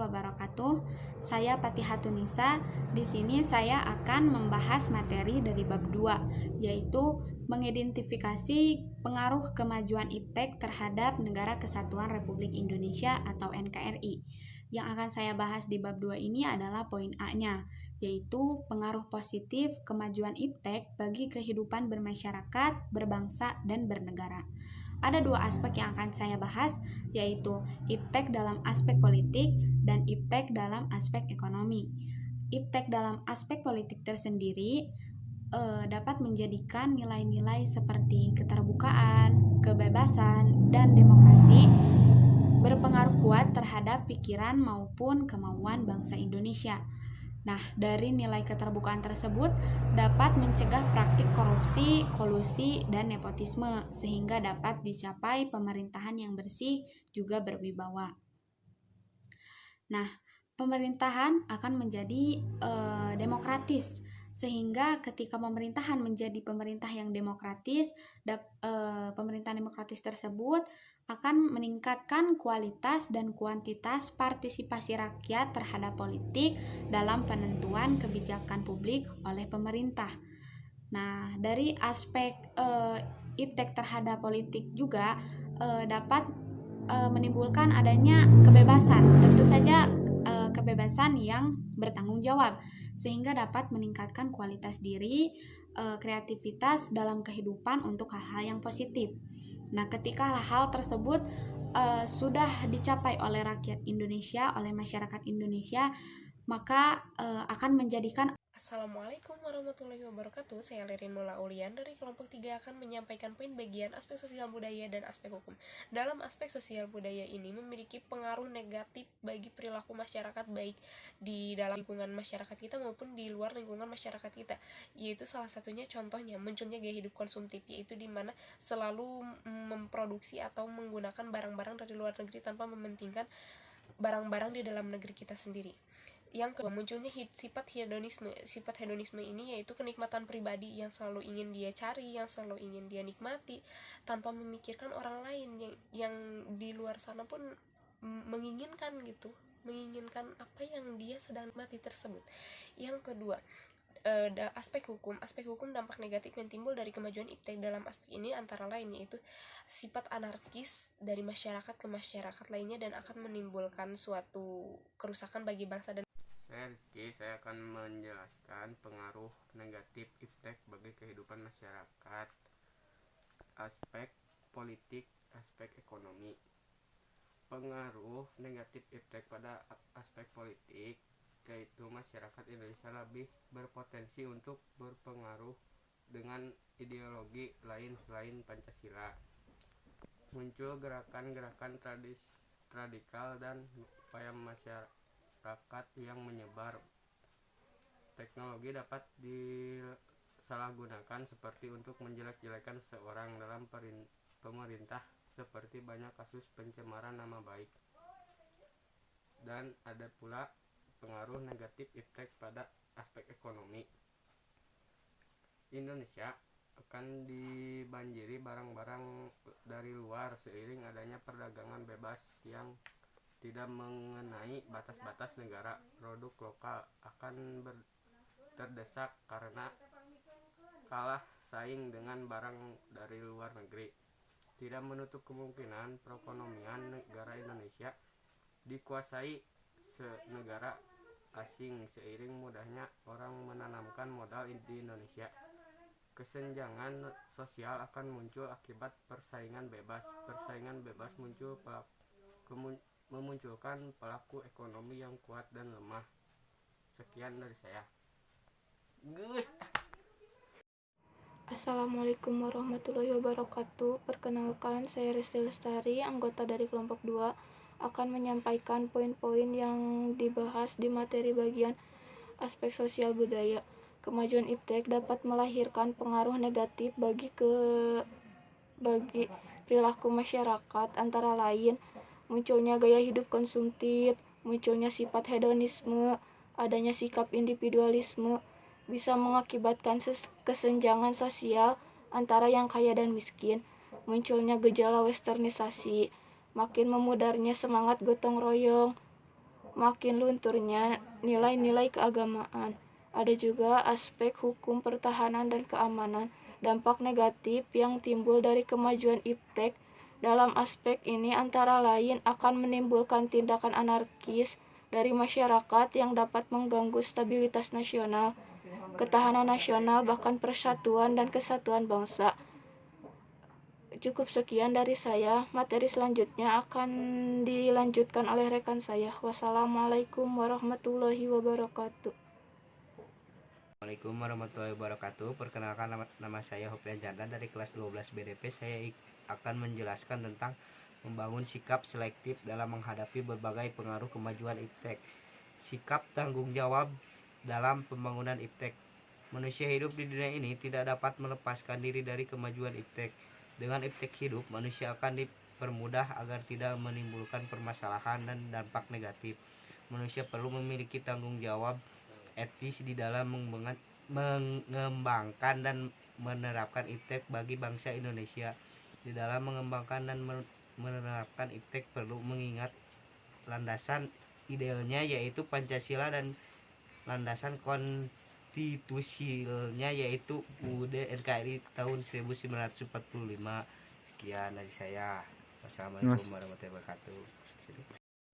Wabarakatuh. Saya Patihatunisa. Di sini saya akan membahas materi dari bab 2, yaitu mengidentifikasi pengaruh kemajuan iptek terhadap Negara Kesatuan Republik Indonesia atau NKRI. Yang akan saya bahas di bab 2 ini adalah poin A-nya, yaitu pengaruh positif kemajuan iptek bagi kehidupan bermasyarakat, berbangsa, dan bernegara. Ada dua aspek yang akan saya bahas, yaitu iptek dalam aspek politik dan iptek dalam aspek ekonomi. Iptek dalam aspek politik tersendiri dapat menjadikan nilai-nilai seperti keterbukaan, kebebasan, dan demokrasi berpengaruh kuat terhadap pikiran maupun kemauan bangsa Indonesia. Nah, dari nilai keterbukaan tersebut dapat mencegah praktik korupsi, kolusi, dan nepotisme sehingga dapat dicapai pemerintahan yang bersih juga berwibawa. Nah, pemerintahan akan menjadi demokratis sehingga ketika pemerintahan menjadi pemerintah yang demokratis, pemerintahan demokratis tersebut akan meningkatkan kualitas dan kuantitas partisipasi rakyat terhadap politik dalam penentuan kebijakan publik oleh pemerintah. Nah, dari aspek iptek terhadap politik juga dapat menimbulkan adanya kebebasan, tentu saja kebebasan yang bertanggung jawab, sehingga dapat meningkatkan kualitas diri, kreativitas dalam kehidupan untuk hal-hal yang positif. Nah, ketika hal-hal tersebut sudah dicapai oleh rakyat Indonesia, oleh masyarakat Indonesia, maka akan menjadikan. Assalamualaikum warahmatullahi wabarakatuh. Saya Lirin Mula Ulian dari kelompok 3 akan menyampaikan poin bagian aspek sosial budaya dan aspek hukum. Dalam aspek sosial budaya ini memiliki pengaruh negatif bagi perilaku masyarakat, baik di dalam lingkungan masyarakat kita maupun di luar lingkungan masyarakat kita. Yaitu salah satunya contohnya munculnya gaya hidup konsumtif, yaitu di mana selalu memproduksi atau menggunakan barang-barang dari luar negeri tanpa mementingkan barang-barang di dalam negeri kita sendiri. Yang kedua, munculnya sifat hedonisme. Sifat hedonisme ini yaitu kenikmatan pribadi yang selalu ingin dia cari, yang selalu ingin dia nikmati, tanpa memikirkan orang lain yang di luar sana pun menginginkan gitu, menginginkan apa yang dia sedang nikmati tersebut. Yang kedua, aspek hukum dampak negatif yang timbul dari kemajuan iptek dalam aspek ini antara lain yaitu sifat anarkis dari masyarakat ke masyarakat lainnya dan akan menimbulkan suatu kerusakan bagi bangsa dan. Saya Rizky, saya akan menjelaskan pengaruh negatif iptek bagi kehidupan masyarakat, aspek politik, aspek ekonomi. Pengaruh negatif iptek pada aspek politik, yaitu masyarakat Indonesia lebih berpotensi untuk berpengaruh dengan ideologi lain selain Pancasila. Muncul gerakan-gerakan radikal dan upaya masyarakat yang menyebar. Teknologi dapat disalahgunakan seperti untuk menjelek-jelekan seseorang dalam pemerintah, seperti banyak kasus pencemaran nama baik. Dan ada pula pengaruh negatif iptek pada aspek ekonomi. Indonesia akan dibanjiri barang-barang dari luar seiring adanya perdagangan bebas yang tidak mengenai batas-batas negara. Produk lokal akan terdesak karena kalah saing dengan barang dari luar negeri. Tidak menutup kemungkinan perekonomian negara Indonesia dikuasai negara asing seiring mudahnya orang menanamkan modal di Indonesia. Kesenjangan sosial akan muncul akibat persaingan bebas. Persaingan bebas memunculkan pelaku ekonomi yang kuat dan lemah. Sekian dari saya. Gus. Assalamualaikum warahmatullahi wabarakatuh. Perkenalkan, saya Resti Lestari, anggota dari kelompok 2, akan menyampaikan poin-poin yang dibahas di materi bagian aspek sosial budaya. Kemajuan iptek dapat melahirkan pengaruh negatif bagi perilaku masyarakat, antara lain munculnya gaya hidup konsumtif, munculnya sifat hedonisme, adanya sikap individualisme, bisa mengakibatkan kesenjangan sosial antara yang kaya dan miskin, munculnya gejala westernisasi, makin memudarnya semangat gotong royong, makin lunturnya nilai-nilai keagamaan. Ada juga aspek hukum pertahanan dan keamanan. Dampak negatif yang timbul dari kemajuan iptek dalam aspek ini antara lain akan menimbulkan tindakan anarkis dari masyarakat yang dapat mengganggu stabilitas nasional, ketahanan nasional, bahkan persatuan dan kesatuan bangsa. Cukup sekian dari saya. Materi selanjutnya akan dilanjutkan oleh rekan saya. Wassalamualaikum warahmatullahi wabarakatuh. Assalamualaikum warahmatullahi wabarakatuh. Perkenalkan, nama saya Hopian Chandra dari kelas 12 BDP. Saya akan menjelaskan tentang membangun sikap selektif dalam menghadapi berbagai pengaruh kemajuan iptek. Sikap tanggung jawab dalam pembangunan iptek. Manusia hidup di dunia ini tidak dapat melepaskan diri dari kemajuan iptek. Dengan iptek hidup, manusia akan dipermudah agar tidak menimbulkan permasalahan dan dampak negatif. Manusia perlu memiliki tanggung jawab etis di dalam mengembangkan dan menerapkan iptek bagi bangsa Indonesia. Di dalam mengembangkan dan menerapkan iptek perlu mengingat landasan idealnya yaitu Pancasila dan landasan konstitusinya yaitu UUD NKRI tahun 1945. Sekian dari saya. Wassalamualaikum warahmatullahi wabarakatuh.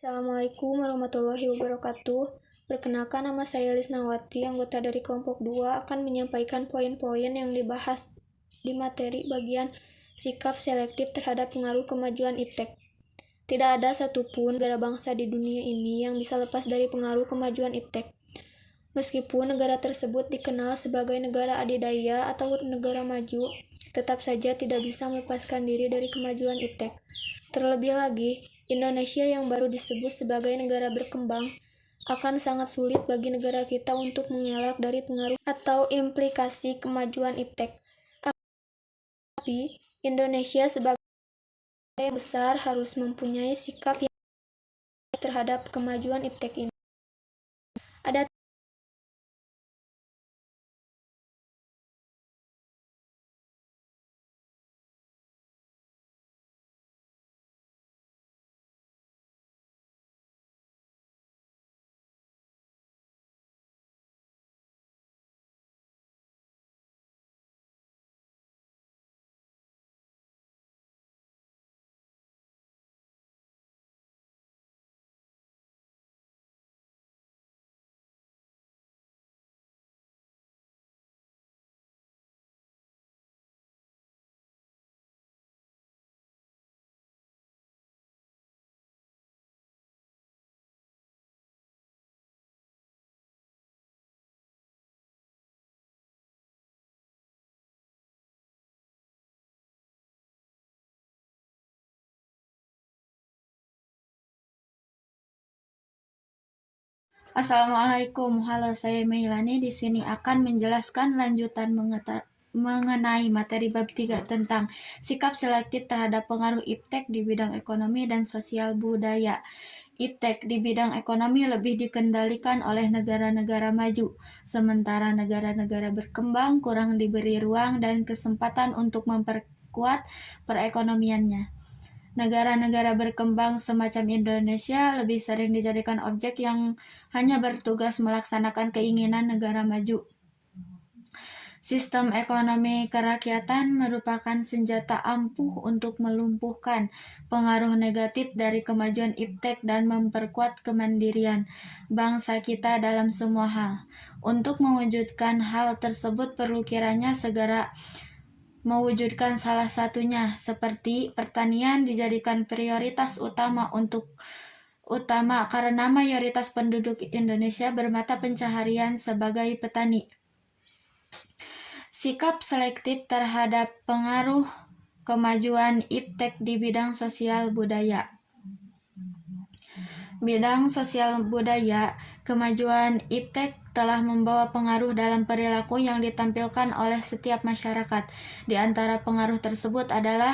Assalamualaikum warahmatullahi wabarakatuh. Perkenalkan, nama saya Lisnawati, anggota dari kelompok 2, akan menyampaikan poin-poin yang dibahas di materi bagian sikap selektif terhadap pengaruh kemajuan iptek. Tidak ada satupun negara bangsa di dunia ini yang bisa lepas dari pengaruh kemajuan iptek. Meskipun negara tersebut dikenal sebagai negara adidaya atau negara maju, tetap saja tidak bisa melepaskan diri dari kemajuan iptek. Terlebih lagi, Indonesia yang baru disebut sebagai negara berkembang akan sangat sulit bagi negara kita untuk mengelak dari pengaruh atau implikasi kemajuan iptek. Tapi, Indonesia sebagai negara besar harus mempunyai sikap yang terhadap kemajuan iptek ini. Ada Assalamualaikum, halo, saya Meilani. Di sini akan menjelaskan lanjutan mengenai materi bab 3 tentang sikap selektif terhadap pengaruh iptek di bidang ekonomi dan sosial budaya. Iptek di bidang ekonomi lebih dikendalikan oleh negara-negara maju, sementara negara-negara berkembang kurang diberi ruang dan kesempatan untuk memperkuat perekonomiannya. Negara-negara berkembang semacam Indonesia lebih sering dijadikan objek yang hanya bertugas melaksanakan keinginan negara maju. Sistem ekonomi kerakyatan merupakan senjata ampuh untuk melumpuhkan pengaruh negatif dari kemajuan iptek dan memperkuat kemandirian bangsa kita dalam semua hal. Untuk mewujudkan hal tersebut perlu kiranya segera mewujudkan salah satunya, seperti pertanian dijadikan prioritas utama karena mayoritas penduduk Indonesia bermata pencaharian sebagai petani. Sikap selektif terhadap pengaruh kemajuan iptek di bidang sosial budaya. Bidang sosial budaya, kemajuan iptek telah membawa pengaruh dalam perilaku yang ditampilkan oleh setiap masyarakat. Di antara pengaruh tersebut adalah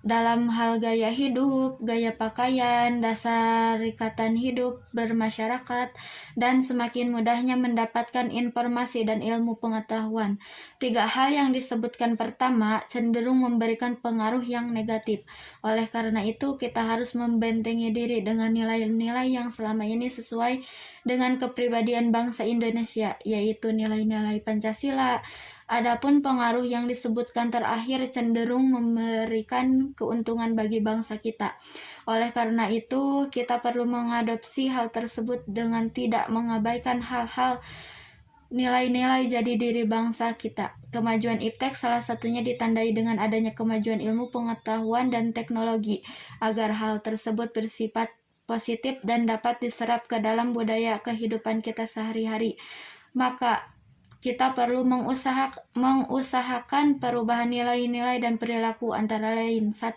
dalam hal gaya hidup, gaya pakaian, dasar ikatan hidup bermasyarakat, dan semakin mudahnya mendapatkan informasi dan ilmu pengetahuan. 3 hal yang disebutkan pertama cenderung memberikan pengaruh yang negatif. Oleh karena itu, kita harus membentengi diri dengan nilai-nilai yang selama ini sesuai dengan kepribadian bangsa Indonesia, yaitu nilai-nilai Pancasila. Adapun pengaruh yang disebutkan terakhir cenderung memberikan keuntungan bagi bangsa kita. Oleh karena itu, kita perlu mengadopsi hal tersebut dengan tidak mengabaikan hal-hal nilai-nilai jati diri bangsa kita. Kemajuan iptek salah satunya ditandai dengan adanya kemajuan ilmu pengetahuan dan teknologi, agar hal tersebut bersifat positif dan dapat diserap ke dalam budaya kehidupan kita sehari-hari. Maka kita perlu mengusahakan perubahan nilai-nilai dan perilaku, antara lain 1.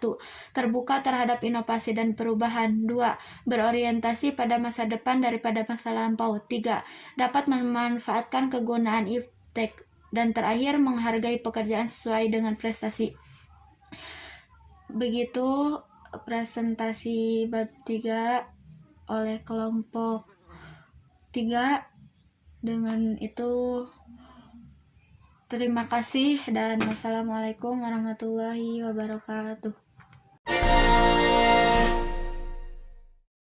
Terbuka terhadap inovasi dan perubahan. 2. Berorientasi pada masa depan daripada masa lampau. 3. Dapat memanfaatkan kegunaan iptek. Dan terakhir, menghargai pekerjaan sesuai dengan prestasi. Begitu presentasi bab 3 oleh kelompok 3. Dengan itu, terima kasih dan wassalamualaikum warahmatullahi wabarakatuh.